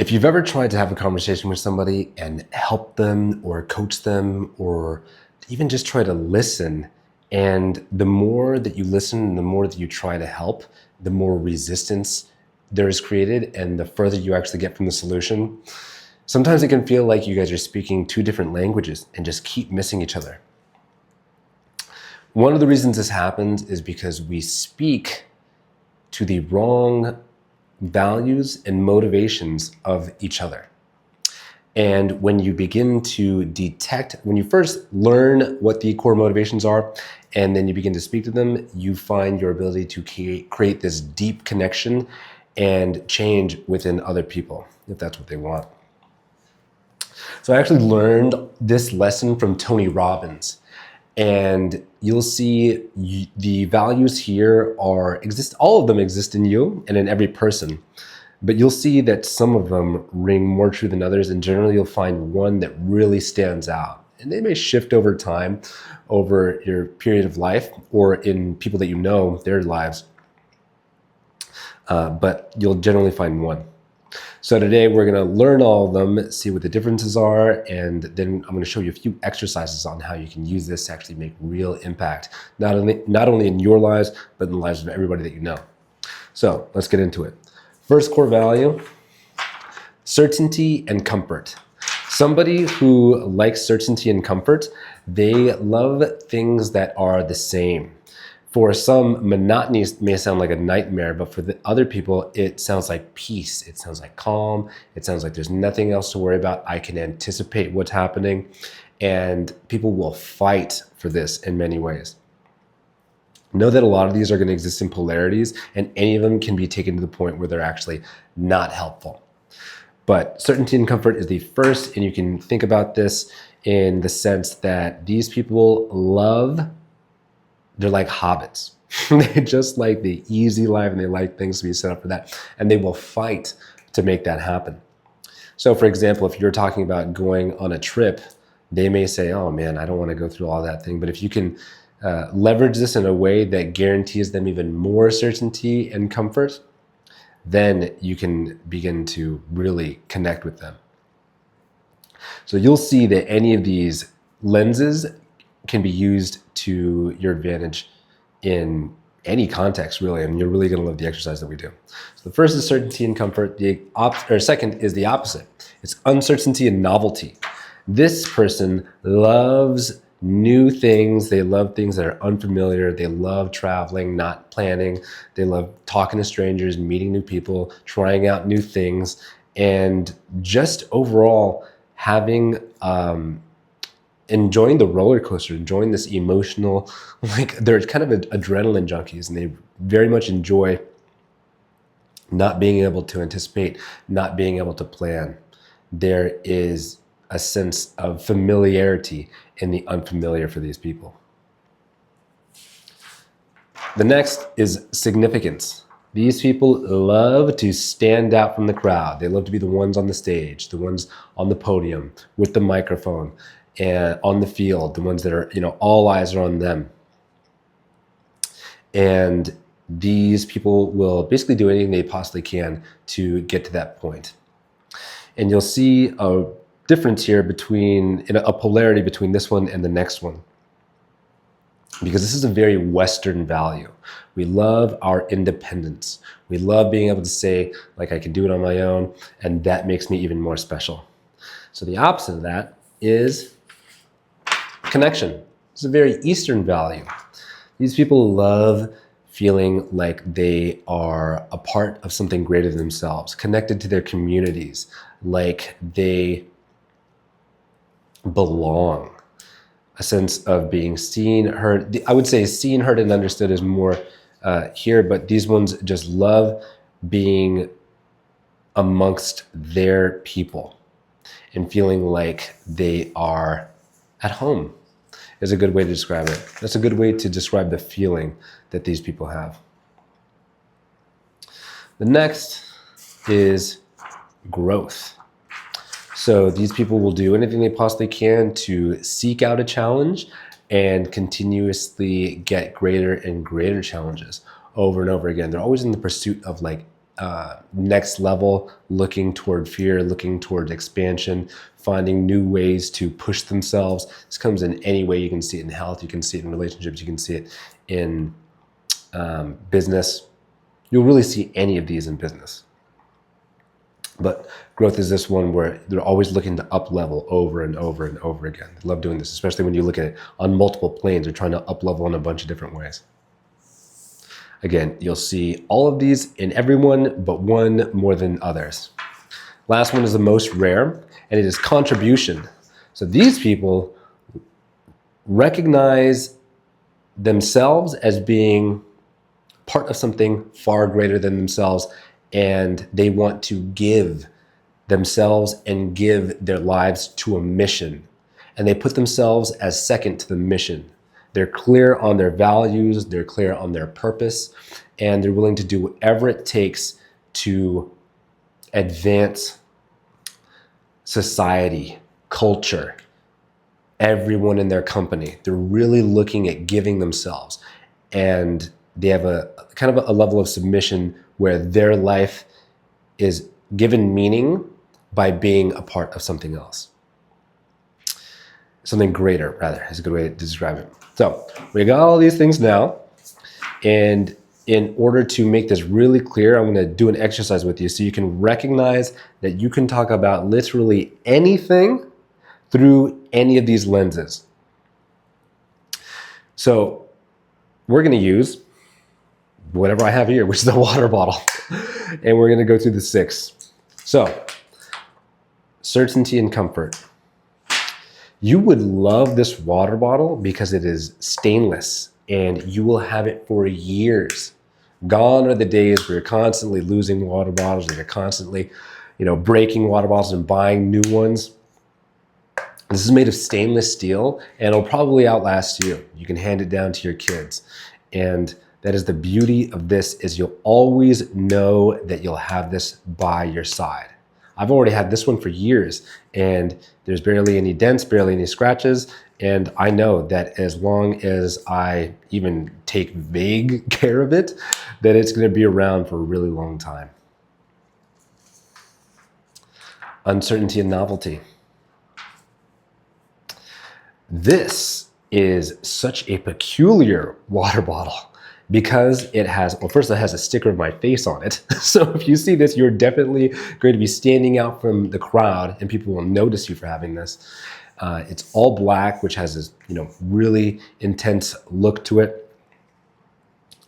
If you've ever tried to have a conversation with somebody and help them or coach them or even just try to listen, and the more that you listen, the more that you try to help, the more resistance there is created and the further you actually get from the solution, sometimes it can feel like you guys are speaking two different languages and just keep missing each other. One of the reasons this happens is because we speak to the wrong values and motivations of each other. And when you begin to detect, when you first learn what the core motivations are, and then you begin to speak to them, you find your ability to create this deep connection and change within other people, if that's what they want. So I actually learned this lesson from Tony Robbins. And you'll see the values here all of them exist in you and in every person. But you'll see that some of them ring more true than others, and generally you'll find one that really stands out. And they may shift over time, over your period of life, or in people that you know, their lives. But you'll generally find one. So today we're going to learn all of them, see what the differences are, and then I'm going to show you a few exercises on how you can use this to actually make real impact, not only in your lives, but in the lives of everybody that you know. So let's get into it. First core value, certainty and comfort. Somebody who likes certainty and comfort, they love things that are the same. For some, monotony may sound like a nightmare, but for the other people, it sounds like peace. It sounds like calm. It sounds like there's nothing else to worry about. I can anticipate what's happening. And people will fight for this in many ways. Know that a lot of these are going to exist in polarities, and any of them can be taken to the point where they're actually not helpful. But certainty and comfort is the first, and you can think about this in the sense that these people they're like hobbits. They just like the easy life, and they like things to be set up for that. And they will fight to make that happen. So for example, if you're talking about going on a trip, they may say, oh man, I don't want to go through all that thing. But if you can leverage this in a way that guarantees them even more certainty and comfort, then you can begin to really connect with them. So you'll see that any of these lenses can be used to your advantage in any context, really, and you're really going to love the exercise that we do. So the first is certainty and comfort. Second is the opposite. It's uncertainty and novelty. This person loves new things. They love things that are unfamiliar. They love traveling, not planning. They love talking to strangers, meeting new people, trying out new things, and just overall having enjoying the roller coaster, enjoying this emotional, like they're kind of adrenaline junkies, and they very much enjoy not being able to anticipate, not being able to plan. There is a sense of familiarity in the unfamiliar for these people. The next is significance. These people love to stand out from the crowd. They love to be the ones on the stage, the ones on the podium with the microphone, and on the field, the ones that are, all eyes are on them. And these people will basically do anything they possibly can to get to that point. And you'll see a difference here a polarity between this one and the next one, because this is a very Western value. We love our independence. We love being able to say, like, I can do it on my own, and that makes me even more special. So the opposite of that is connection. It's a very Eastern value. These people love feeling like they are a part of something greater than themselves, connected to their communities, like they belong. A sense of being seen, heard. I would say seen, heard, and understood is more here, but these ones just love being amongst their people and feeling like they are at home is a good way to describe it. That's a good way to describe the feeling that these people have. The next is growth. So these people will do anything they possibly can to seek out a challenge and continuously get greater and greater challenges over and over again. They're always in the pursuit of next level, looking toward fear, looking toward expansion, finding new ways to push themselves. This comes in any way. You can see it in health, you can see it in relationships, you can see it in business. You'll really see any of these in business. But growth is this one where they're always looking to up level over and over and over again. I love doing this, especially when you look at it on multiple planes. They're trying to up level in a bunch of different ways. Again, you'll see all of these in everyone, but one more than others. Last one is the most rare, and it is contribution. So these people recognize themselves as being part of something far greater than themselves, and they want to give themselves and give their lives to a mission. And they put themselves as second to the mission. They're clear on their values, they're clear on their purpose, and they're willing to do whatever it takes to advance society, culture, everyone in their company. They're really looking at giving themselves, and they have a kind of a level of submission where their life is given meaning by being a part of something else. Something greater, rather, is a good way to describe it. So we got all these things now, and in order to make this really clear, I'm going to do an exercise with you so you can recognize that you can talk about literally anything through any of these lenses. So we're going to use whatever I have here, which is a water bottle, and we're going to go through the 6. So, certainty and comfort. You would love this water bottle because it is stainless and you will have it for years. Gone are the days where you're constantly losing water bottles, and you're constantly, breaking water bottles and buying new ones. This is made of stainless steel, and it'll probably outlast you. You can hand it down to your kids. And that is the beauty of this, is you'll always know that you'll have this by your side. I've already had this one for years, and there's barely any dents, barely any scratches. And I know that as long as I even take vague care of it, that it's going to be around for a really long time. Uncertainty and novelty. This is such a peculiar water bottle because it has, well, first it has a sticker of my face on it. So if you see this, you're definitely going to be standing out from the crowd and people will notice you for having this. It's all black, which has this, really intense look to it.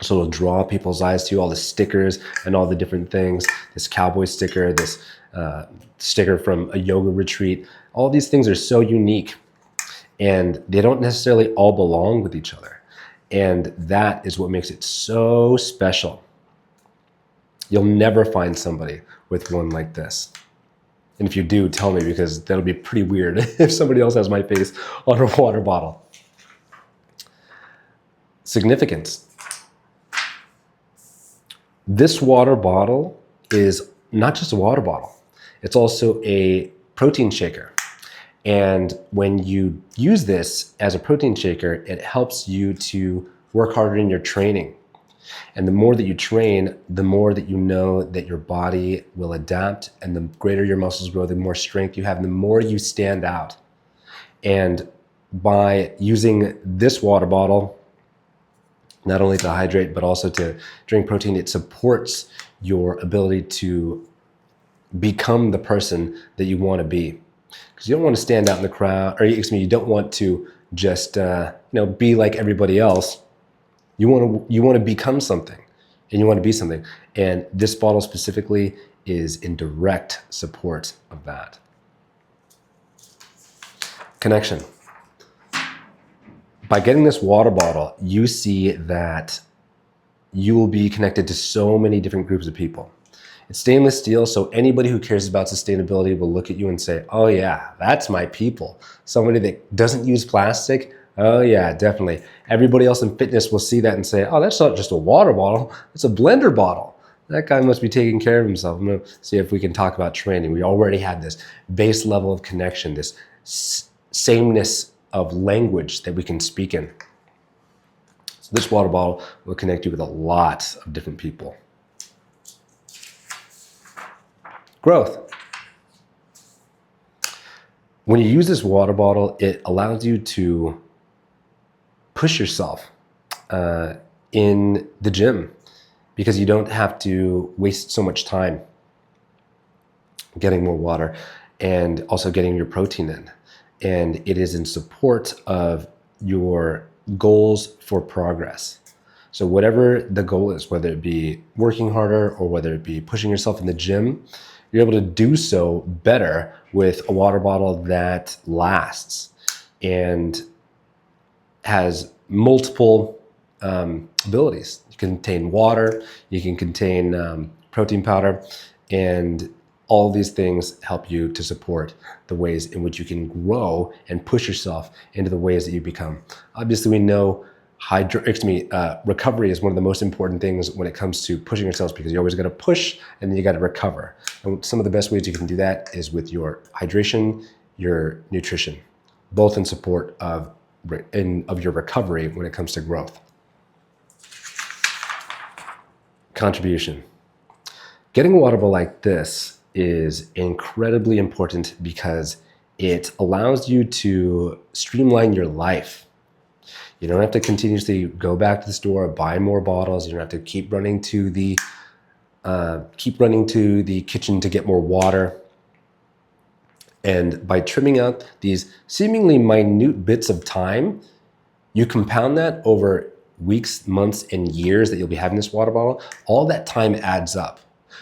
So it'll draw people's eyes to all the stickers and all the different things. This cowboy sticker, this sticker from a yoga retreat. All these things are so unique, and they don't necessarily all belong with each other. And that is what makes it so special. You'll never find somebody with one like this. And if you do, tell me, because that'll be pretty weird if somebody else has my face on a water bottle. Significance. This water bottle is not just a water bottle. It's also a protein shaker. And when you use this as a protein shaker, it helps you to work harder in your training. And the more that you train, the more that you know that your body will adapt, and the greater your muscles grow, the more strength you have, and the more you stand out. And by using this water bottle, not only to hydrate, but also to drink protein, it supports your ability to become the person that you want to be. Because you don't want to stand out in the crowd, or you don't want to just be like everybody else. You want to become something, and you want to be something. And this bottle specifically is in direct support of that. Connection. By getting this water bottle, you see that you will be connected to so many different groups of people. It's stainless steel, so anybody who cares about sustainability will look at you and say, oh yeah, that's my people. Somebody that doesn't use plastic, oh yeah, definitely. Everybody else in fitness will see that and say, oh, that's not just a water bottle, it's a blender bottle. That guy must be taking care of himself. I'm gonna see if we can talk about training. We already had this base level of connection, this sameness of language that we can speak in. So this water bottle will connect you with a lot of different people. Growth. When you use this water bottle, it allows you to push yourself in the gym because you don't have to waste so much time getting more water and also getting your protein in. And it is in support of your goals for progress. So whatever the goal is, whether it be working harder or whether it be pushing yourself in the gym, you're able to do so better with a water bottle that lasts and has multiple abilities. You can contain water, you can contain protein powder, and all these things help you to support the ways in which you can grow and push yourself into the ways that you become. Obviously, we know recovery is one of the most important things when it comes to pushing yourselves, because you always got to push and then you got to recover. And some of the best ways you can do that is with your hydration, your nutrition, both in support of your recovery when it comes to growth. Contribution. Getting a water bottle like this is incredibly important because it allows you to streamline your life. You don't have to continuously go back to the store, buy more bottles. You don't have to keep running to the kitchen to get more water. And by trimming out these seemingly minute bits of time, you compound that over weeks, months, and years that you'll be having this water bottle. All that time adds up.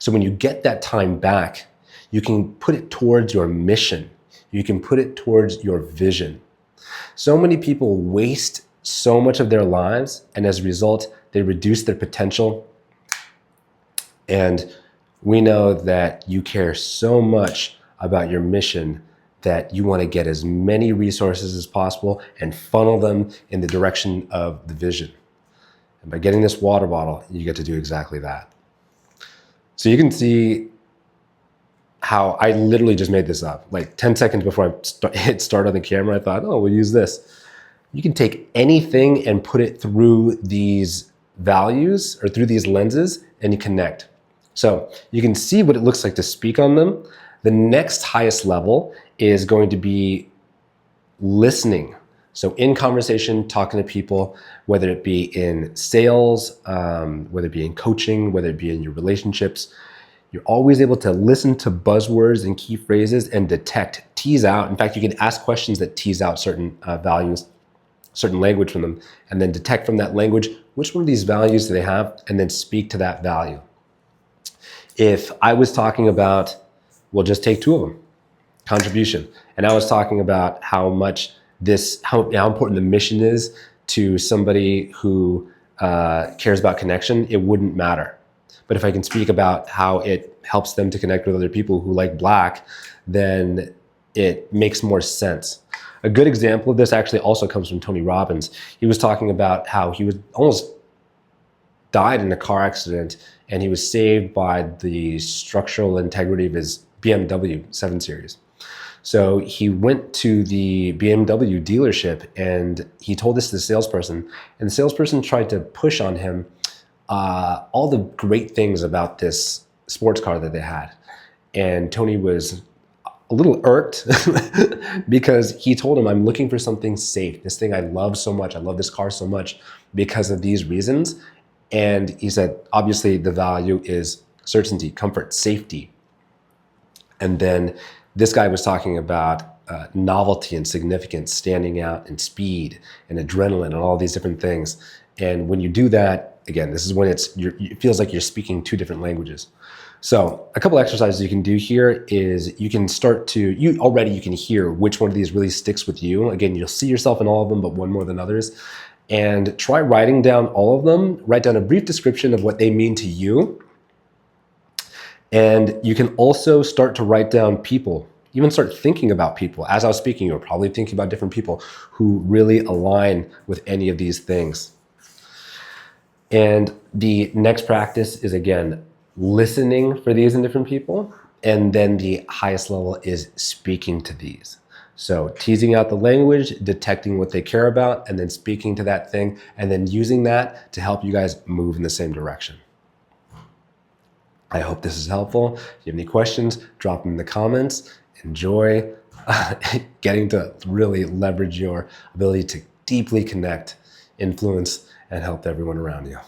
So when you get that time back, you can put it towards your mission. You can put it towards your vision. So many people waste so much of their lives, and as a result, they reduce their potential. And we know that you care so much about your mission that you want to get as many resources as possible and funnel them in the direction of the vision. And by getting this water bottle, you get to do exactly that. So you can see how I literally just made this up. Like 10 seconds before I hit start on the camera, I thought, oh, we'll use this. You can take anything and put it through these values or through these lenses and you connect. So you can see what it looks like to speak on them. The next highest level is going to be listening. So in conversation, talking to people, whether it be in sales, whether it be in coaching, whether it be in your relationships, you're always able to listen to buzzwords and key phrases and detect, tease out. In fact, you can ask questions that tease out certain values, certain language from them, and then detect from that language, which one of these values do they have, and then speak to that value. If I was talking about, we'll just take two of them, contribution, and I was talking about how important the mission is to somebody who cares about connection, it wouldn't matter. But if I can speak about how it helps them to connect with other people who like black, then it makes more sense. A good example of this actually also comes from Tony Robbins. He was talking about how he was almost died in a car accident and he was saved by the structural integrity of his BMW 7 Series. So he went to the BMW dealership and he told this to the salesperson, and the salesperson tried to push on him all the great things about this sports car that they had. And Tony was a little irked because he told him, I'm looking for something safe. This thing I love so much. I love this car so much because of these reasons. And he said, obviously the value is certainty, comfort, safety. And then this guy was talking about novelty and significance, standing out, and speed and adrenaline and all these different things. And when you do that, again, this is when it feels like you're speaking two different languages. So a couple exercises you can do here is you can you can hear which one of these really sticks with you. Again, you'll see yourself in all of them, but one more than others. And try writing down all of them. Write down a brief description of what they mean to you. And you can also start to write down people, even start thinking about people. As I was speaking, you were probably thinking about different people who really align with any of these things. And the next practice is, again, listening for these in different people. And then the highest level is speaking to these. So teasing out the language, detecting what they care about, and then speaking to that thing, and then using that to help you guys move in the same direction. I hope this is helpful. If you have any questions, drop them in the comments. Enjoy getting to really leverage your ability to deeply connect, influence, and help everyone around you.